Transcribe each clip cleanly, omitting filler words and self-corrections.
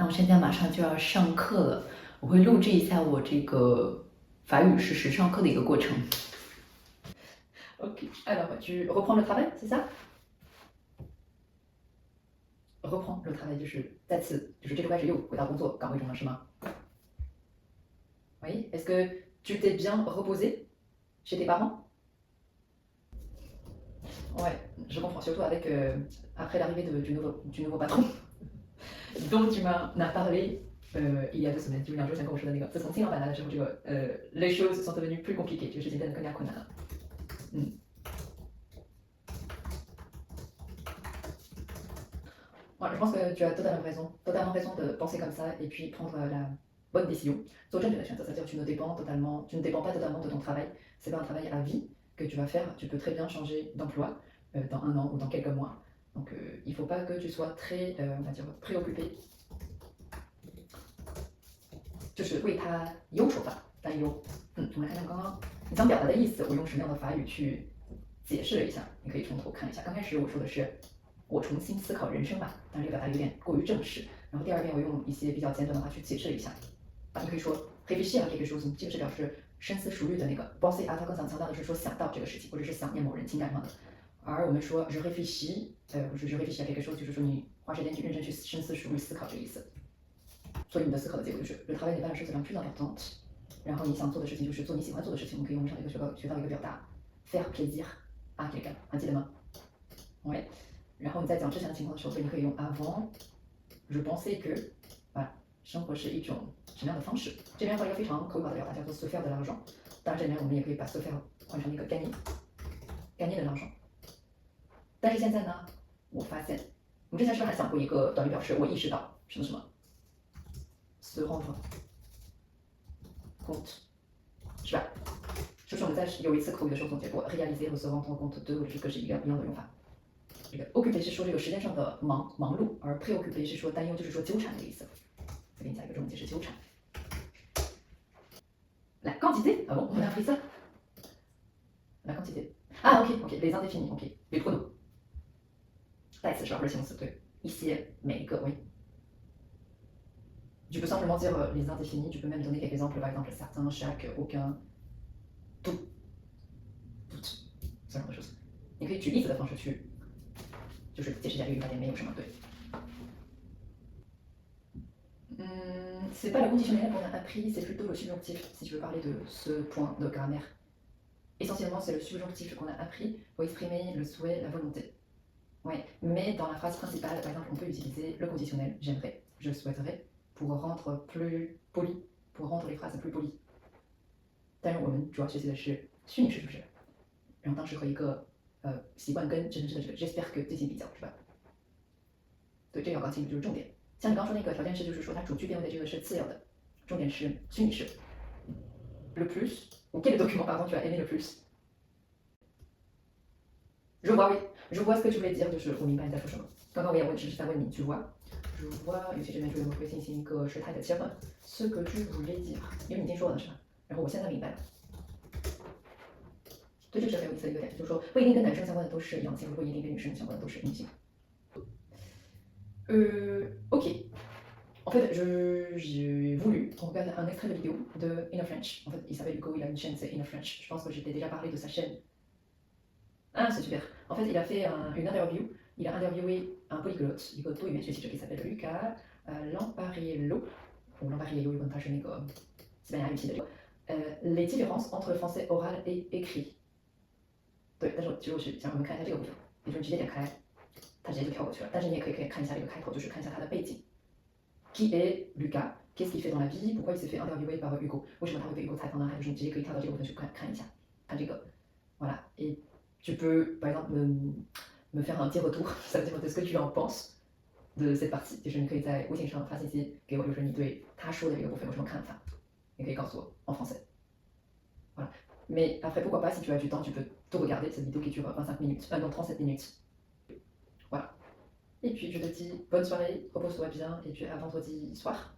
我现在马上就要上课了，我会录制一下我这个法语实时上课的一个过程。OK, alors tu reprends le travail, c'est ça? Reprends le travail 就是再次就是这周开始又回到工作岗位中了是吗？ Oui, est-ce que tu t'es bien reposé chez tes parents? Ouais, je comprends, surtout avec après l'arrivée du nouveau patron dont tu m'as parlé il y a 2 semaines，就是2周前跟我说的那个，自从新老板来了之后，这个les choses sont devenues plus compliquées，这个事情变得更加困难了。Ouais, je pense que tu as totalement raison de penser comme ça et puis prendre la bonne décision. 做正确的选择，c'est-à-dire tu ne dépends pas totalement de ton travail. C'est pas un travail à vie que tu vas faire. Tu peux très bien changer d'emploi dans 1 an ou dans quelques mois. Donc il faut pas que tu sois très, on va dire préoccupé. 就是为他忧愁吧，担忧。我们来看看刚刚你想表达的意思，我用什么样的法语去解释了一下，你可以从头看一下。刚开始我说的是我重新思考人生吧，但是这个表达有点过于正式。然后第二遍我用一些比较简短的话去解释了一下。你可以说 réfléchir à quelque chose， 这个是表示深思熟虑的那个 penser à， 它更想强调的是说想到这个事情，或者是想念某人情感上的。而我们说 je réfléchis， 或者 je réfléchis à quelque chose， 就是说你花时间去认真去深思熟虑思考这个意思。所以你的思考的结果就是 le travail n'est pas la chose la plus importante。然后你想做的事情就是做你喜欢做的事情。我们可以用上一个学到一个表达 faire plaisir à quelqu'un， 还记得吗？ Ouais。然后你在讲之前的情况的时候，所以你可以用 avant je pensais que， 生活是一种什么样的方式？这边换一个非常口语化的表达，叫做 se faire de l'argent。当然这里面我们也可以把 se faire 换成一个 gagner de l'argent。但是现在呢，我发现我们之前是不是还讲过一个短语表示我意识到什么什么 se rendre compte， 是吧？是不是我们在有一次口语的时候总结过 réaliser 和 se rendre compte 的这个是一样的用法？这个 occupé 是说这个时间上的忙碌，而 préoccupé 是说担忧，就是说纠缠的意思。再给你加一个中文解释纠缠。La quantité, ah bon, on a appris ça? La quantité. Ah ok, les indéfinis, ok, les pronoms. 代词是吧，不是形容词，对，一些每一个，oui. Tu peux simplement dire les indéfinis, tu peux même donner quelques exemples, par exemple certains, chaque, aucun, tout, toutes， ce genre de choses。你可以举例子的方式去，就是解释一下这个语法点没有什么对。C'est pas le conditionnel qu'on a appris, c'est plutôt le subjonctif, si tu veux parler de ce point de grammaire. Essentiellement, c'est le subjonctif qu'on a appris pour exprimer le souhait, la volonté. Ouais, mais dans la phrase principale, par exemple, on peut utiliser le conditionnel j'aimerais, je souhaiterais, pour rendre plus poli, pour rendre les phrases plus polies. 但是我们主要学习的是虚拟式，是不是？然后当时和一个习惯跟真实的这个 j'espère que 进行比较，是吧？对，这个要搞清楚，就是重点。像你刚刚说那个条件式，就是说它主句变位的这个是次要的，重点是虚拟式。Le plus ou quel document pardon tu as aimé le plus？ Je vois, oui, je vois ce que tu voulais dire， 就是我明白你在说什么。刚刚我也只是在问你，tu vois。Je vois， 有些这边就会进行一个时态的切换。Ce que tu voulais dire， 因为你已经说了是吧？然后我现在明白了。对，这是很有意思的一个点，就是说不一定跟男生相关的都是阳性，不一定跟女生相关的都是阴性。Ok. En fait, j'ai voulu qu'on regarde un extrait de vidéo de Inner French. En fait, il s'appelle Hugo, il a une chaîne, c'est Inner French. Je pense que j'ai déjà parlé de sa chaîne. Ah, c'est super. En fait, il a fait une interview. Il a interviewé un polyglotte,一个多语言学习者 qui s'appelle Lucas Lampariello, ou Lampariello, 因为他是那个西班牙语系的。les différences entre le français oral et écrit。对，但是其实我们看一下这个部分，也就是直接点开，它直接就跳过去了。但是你也可以看一下这个开头，就是看一下它的背景。Qui est Lucas? Qu'est-ce qu'il fait dans la vie? Pourquoi il s'est fait interviewer par Hugo? 为什么他会被 Hugo 采访呢？还是你直接可以跳到这个部分去看一下，看这个。Voilà. Et tu peux, par exemple, me faire un petit retour, ça veut dire de ce que tu en penses de cette partie. 就是你可以在微信上发信息给我，就是你对他说的这个部分有什么看法，你可以告诉我en français. Voilà. Mais après, pourquoi pas, si tu as du temps, tu peux tout regarder, cette vidéo qui dure 25 minutes, non, 37 minutes. Voilà. Et puis je te dis bonne soirée, repose-toi bien, et puis à vendredi soir.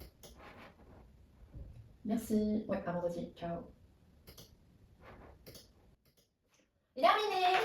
Merci, ouais, à vendredi, ciao. Terminé.